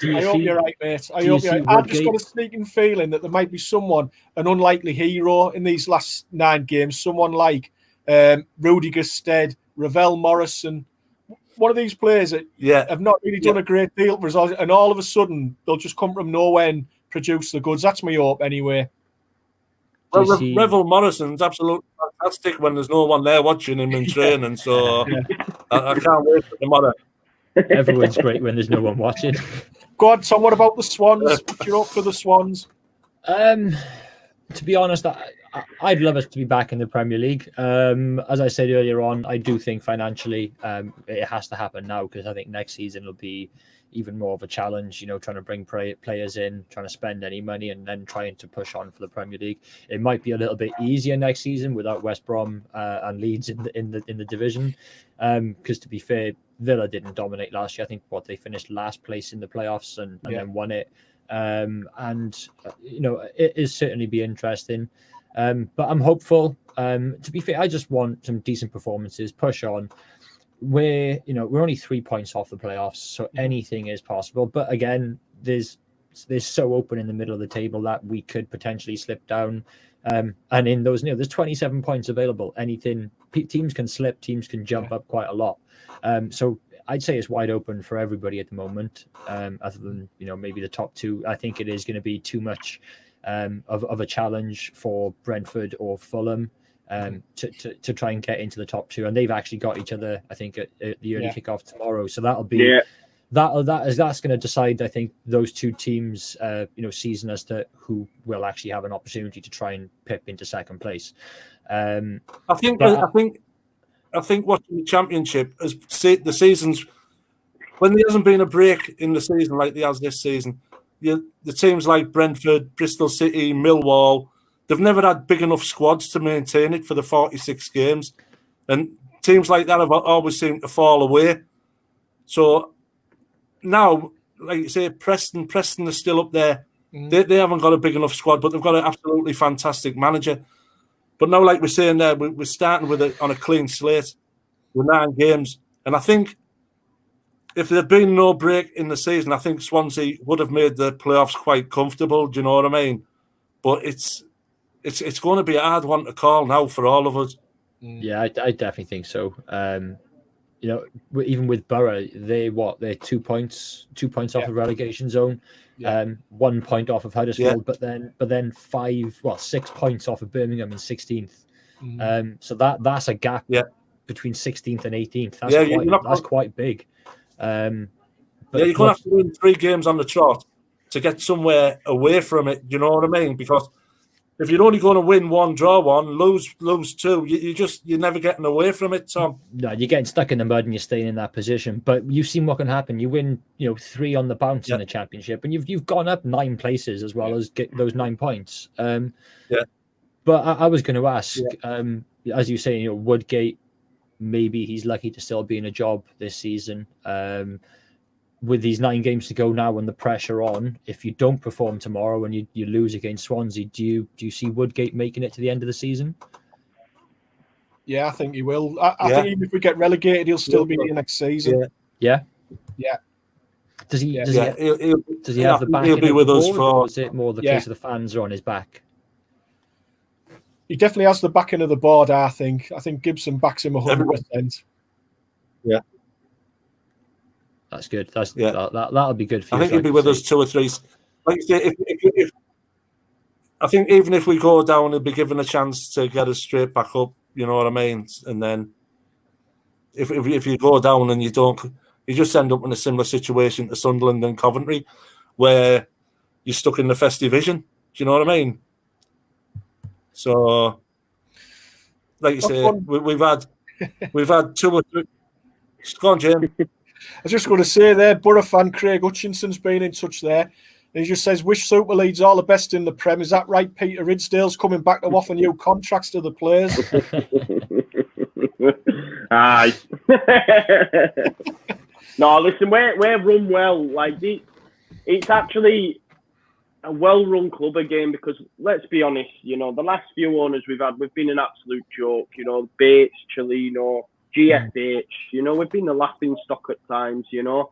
I hope you're right, mate. I hope you're right. I've just got a sneaking feeling that there might be someone, an unlikely hero in these last 9 games, someone like Rudiger Stead, Ravel Morrison, one of these players that have not really done a great deal for us, and all of a sudden they'll just come from nowhere and produce the goods. That's my hope anyway. Well, Revel Morrison's absolutely fantastic when there's no one there watching him in training, so I can't wait for tomorrow. Everyone's great when there's no one watching. Go on, Tom, what about the Swans? What's your hope for the Swans? To be honest, I'd love us to be back in the Premier League. As I said earlier on, I do think financially it has to happen now, because I think next season will be even more of a challenge, you know, trying to bring players in, trying to spend any money, and then trying to push on for the Premier League. It might be a little bit easier next season without West Brom and Leeds in the division, because to be fair, Villa didn't dominate last year. I think they finished last place in the playoffs and then won it. And you know, it is certainly be interesting. But I'm hopeful. To be fair, I just want some decent performances, push on. We're only 3 points off the playoffs, so anything is possible. But again, there's so open in the middle of the table that we could potentially slip down. And in those, there's 27 points available. Anything, teams can slip, teams can jump up quite a lot. So I'd say it's wide open for everybody at the moment. Other than maybe the top 2, I think it is going to be too much of a challenge for Brentford or Fulham. To try and get into the top 2, and they've actually got each other, I think, at the early kickoff tomorrow. So that'll be that's going to decide, I think, those 2 teams, season as to who will actually have an opportunity to try and pip into second place. I think watching the Championship as the seasons when there hasn't been a break in the season like there has this season. The teams like Brentford, Bristol City, Millwall. They've never had big enough squads to maintain it for the 46 games. And teams like that have always seemed to fall away. So now, like you say, Preston is still up there. They haven't got a big enough squad, but they've got an absolutely fantastic manager. But now, like we're saying there, we're starting on a clean slate with 9 games. And I think if there'd been no break in the season, I think Swansea would have made the playoffs quite comfortable. Do you know what I mean? But it's going to be a hard one to call now for all of us. Yeah, I definitely think so. Even with Borough, they're 2 points off of relegation zone, 1 point off of Huddersfield, but then 6 points off of Birmingham in 16th. So that's a gap between 16th and 18th. That's quite big. But you're going to have to win 3 games on the trot to get somewhere away from it. You know what I mean? Because if you're only going to win 1, draw 1, lose 2, you're never getting away from it, Tom. No, you're getting stuck in the mud and you're staying in that position. But you've seen what can happen. You win, 3 on the bounce in the Championship, and you've gone up 9 places as well as get those 9 points. But I was going to ask, as you say, Woodgate, maybe he's lucky to still be in a job this season. With these 9 games to go now and the pressure on, if you don't perform tomorrow and you lose against Swansea, do you see Woodgate making it to the end of the season? Yeah, I think he will. I think even if we get relegated, he'll still be here next season. Yeah. Does he have the backing? He'll be with us or is it more the case of the fans are on his back? he definitely has the backing of the board. I think Gibson backs him 100%. Yeah, that's good. That'll be good for you. I think he'll be with us 2 or 3. Like you say, if I think even if we go down, he'll be given a chance to get us straight back up. You know what I mean? And then if you go down and you don't, you just end up in a similar situation to Sunderland and Coventry, where you're stuck in the first division. Do you know what I mean? So, like you say, we've had 2 or 3. Go on, Jim. I was just going to say there, Borough fan Craig Hutchinson's been in touch there. And he just says, wish Super Leeds all the best in the Prem. Is that right, Peter Ridsdale's coming back to offer new contracts to the players? Aye. No, listen, we're run well. Like, it's actually a well-run club again, because let's be honest, you know, the last few owners we've had, we've been an absolute joke. You know, Bates, Cellino, GFH, you know, we've been the laughing stock at times, you know.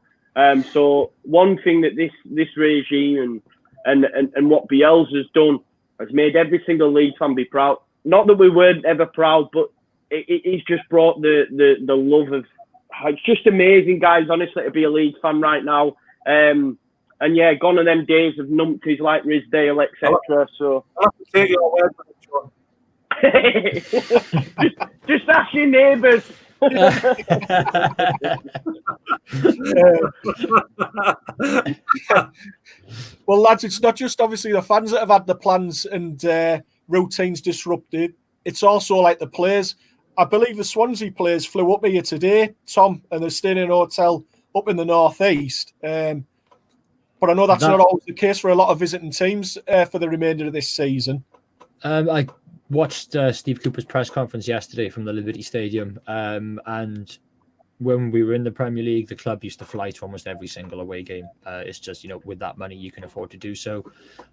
So one thing that this regime and what Bielsa's done has made every single Leeds fan be proud. Not that we weren't ever proud, but he's just brought the love of. It's just amazing, guys. Honestly, to be a Leeds fan right now. And yeah, gone are them days of numpties like Ridsdale, etc. So I'll have to take your word for it, John. just ask your neighbours. Well, lads, it's not just obviously the fans that have had the plans and routines disrupted. It's also like the players. I believe the Swansea players flew up here today, Tom, and they're staying in a hotel up in the northeast. But I know that's not always the case for a lot of visiting teams for the remainder of this season. I watched Steve Cooper's press conference yesterday from the Liberty Stadium, and when we were in the Premier League, the club used to fly to almost every single away game. It's just, you know, with that money, you can afford to do so.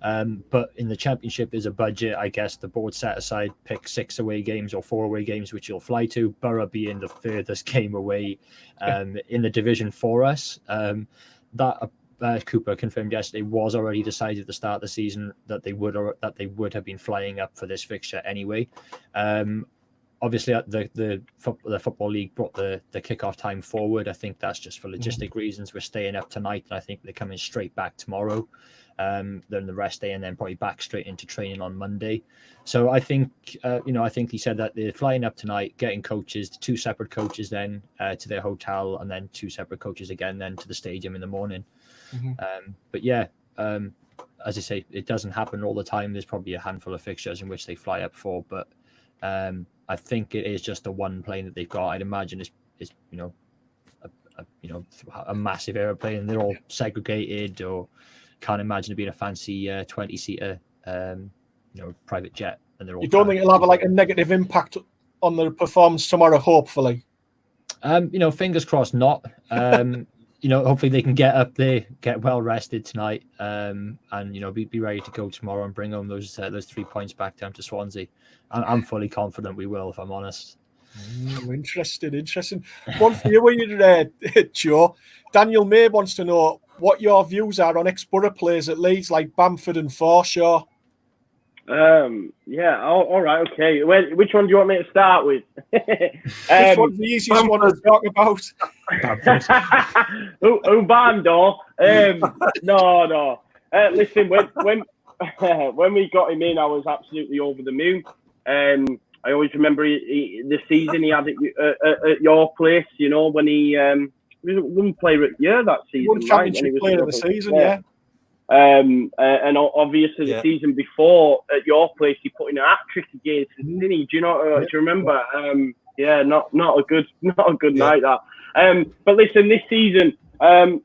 But in the Championship, there's a budget. I guess the board set aside, pick 6 away games or 4 away games, which you'll fly to. Borough being the furthest game away in the division for us. Cooper confirmed yesterday was already decided at the start of the season that they would have been flying up for this fixture anyway. Obviously, the Football League brought the kickoff time forward. I think that's just for logistic reasons. We're staying up tonight, and I think they're coming straight back tomorrow. Then the rest day, and then probably back straight into training on Monday. So I think, I think he said that they're flying up tonight, getting coaches, 2 separate coaches then to their hotel, and then 2 separate coaches again then to the stadium in the morning. But yeah, as I say, it doesn't happen all the time. There's probably a handful of fixtures in which they fly up for, but I think it is just the one plane that they've got. I'd imagine it's a massive aeroplane, and they're all segregated, or can't imagine it being a fancy 20-seater private jet. And they're all. You don't think it'll have a negative impact on the performance tomorrow? Hopefully. Fingers crossed not. Hopefully they can get up there, get well rested tonight, and be ready to go tomorrow and bring home those 3 points back down to Swansea. I'm fully confident we will, if I'm honest. Interesting. One for you, Joe. Daniel May wants to know what your views are on ex-Borough players at Leeds like Bamford and Forshaw. Yeah. All right. Okay. Which one do you want me to start with? Which one's the easiest one to talk about? Ubando. No. Listen, when we got him in, I was absolutely over the moon. I always remember the season he had at your place. You know, when he won player at year that season. Won championship player of the season, yeah. And obviously the season before at your place, he put in an hat-trick against us, didn't he? Do you remember? Not a good night that. But listen, this season, a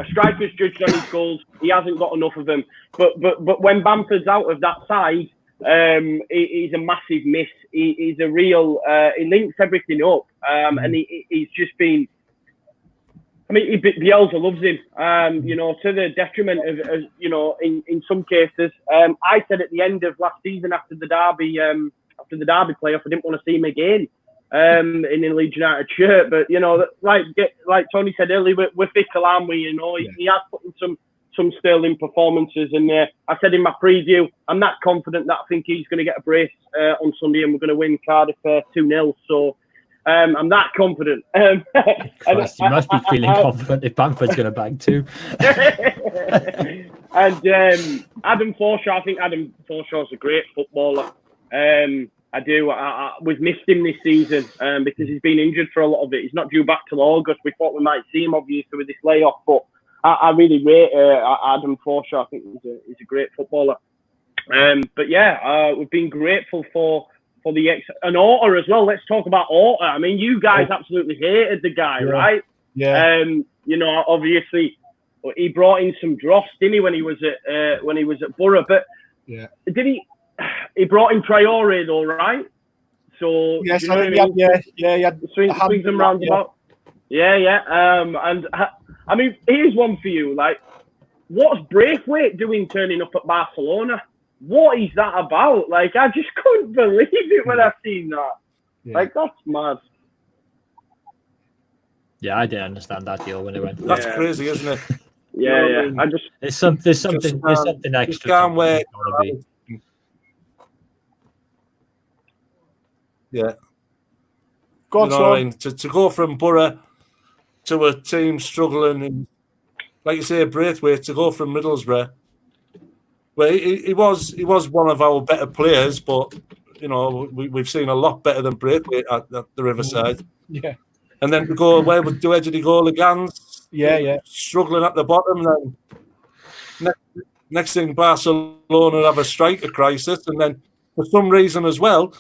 striker's judged on his goals. He hasn't got enough of them. But when Bamford's out of that side, he's a massive miss. He's a real. He links everything up, and he's just been. I mean, Bielsa loves him, to the detriment of in some cases. I said at the end of last season after the Derby playoff, I didn't want to see him again in a Leeds United shirt. But like Tony said earlier, we're fickle, aren't we? He has put in some sterling performances. And I said in my preview, I'm that confident that I think he's going to get a brace on Sunday and we're going to win Cardiff 2-0. So I'm that confident. Christ, you must be feeling confident if Bamford's going to bag 2. And Adam Forshaw, I think Adam Forshaw's a great footballer. I do. We've missed him this season because he's been injured for a lot of it. He's not due back till August. We thought we might see him, obviously, with this layoff. But I really rate Adam Forshaw. I think he's a great footballer. But yeah, we've been grateful for and Orta as well. Let's talk about Orta. I mean, you guys absolutely hated the guy, right? Yeah. You know, obviously, he brought in some dross, didn't he, when he was at Borough? But yeah, did he? He brought in Traore, though, right? So yes, you know yeah. Swings and roundabouts. Yeah. And I mean, here's one for you. Like, what's Braithwaite doing turning up at Barcelona? What is that about? Like, I just couldn't believe it when I seen that. Yeah. Like, that's mad. Yeah, I didn't understand that deal when it went. That's crazy, isn't it? Yeah. I just there's something extra. Yeah. Go on, what I mean? To go from Borough to a team struggling, and like you say, Braithwaite, to go from Middlesbrough, well, he was one of our better players, but you know we've seen a lot better than Braithwaite at the Riverside. Yeah. And then to go away with where did he go? Legans. Yeah. Struggling at the bottom. Then next thing, Barcelona have a striker crisis, and then for some reason as well,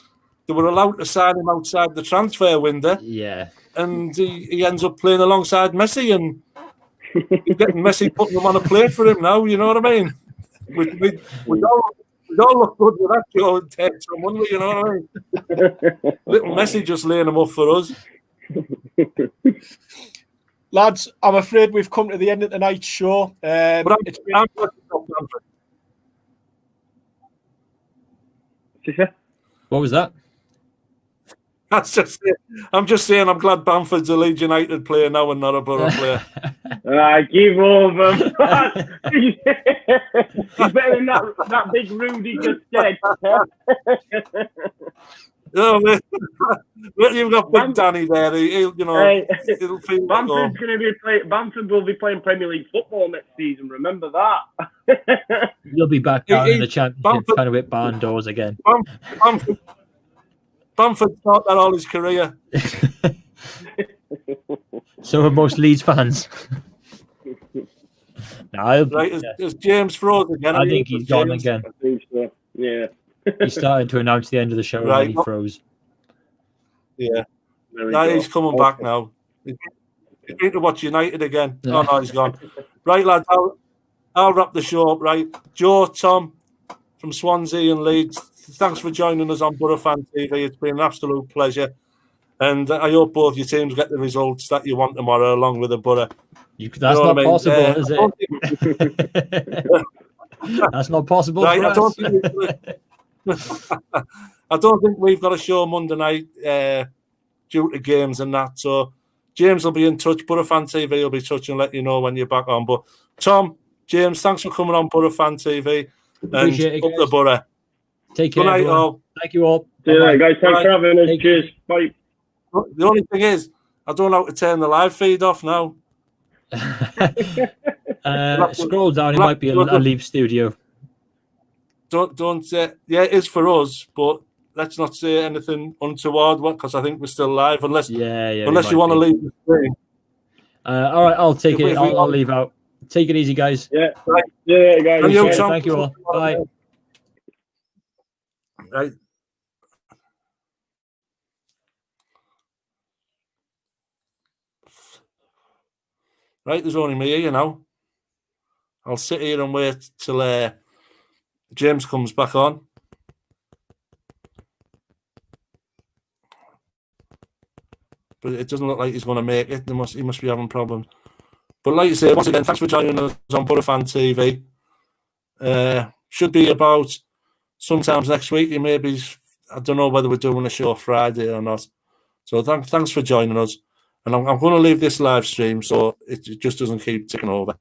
they were allowed to sign him outside the transfer window. Yeah. And he ends up playing alongside Messi, and he's getting Messi putting him on a plate for him now. You know what I mean? We all look good with that, Joe, and take someone, you know what I mean? Little Messi just laying him up for us. Lads, I'm afraid we've come to the end of tonight's show. I'm What was that? That's just it. I'm just saying I'm glad Bamford's a Leeds United player now and not a Borough player. Give over. He's better than that big Rudy just said. No, man. You've got Big Danny there. He'll feel Bamford will be playing Premier League football next season. Remember that. You'll be back down in the Championship trying to hit barn doors again. Bamford thought that all his career. So are most Leeds fans. Is James froze again? I think he's gone again. I think so. Yeah. He's starting to announce the end of the show and he froze. Yeah. He's coming back now. He's going to watch United again. Yeah. Oh, no, he's gone. Right, lads, I'll wrap the show up, right? Joe, Tom, from Swansea and Leeds, thanks for joining us on Borough Fan TV. It's been an absolute pleasure. And I hope both your teams get the results that you want tomorrow along with the Borough. That's not possible, is it? That's not possible. Right, for I don't think we've got a show Monday night due to games and that. So James will be in touch. Borough Fan TV will be in touch and let you know when you're back on. But Tom, James, thanks for coming on Borough Fan TV. Appreciate it, up the Borough. Take care. Good night, all. Thank you all. See you later, guys. Thanks for having us. Cheers. Bye. The only thing is, I don't know how to turn the live feed off now. Scroll down. It might be a Leave Studio. Don't say. Yeah, it is for us, but let's not say anything untoward because I think we're still live. Unless you want to leave the screen. All right, I'll take it. I'll leave out. Take it easy, guys. Yeah. Right. Yeah, guys. Thank you all. Bye. Right. Right, there's only me here now. I'll sit here and wait till James comes back on. But it doesn't look like he's going to make it. He must be having problems. But like you say, once again, thanks for joining us on Borough Fan TV. Should be about sometimes next week. I don't know whether we're doing a show Friday or not. So thanks for joining us. And I'm going to leave this live stream so it just doesn't keep ticking over.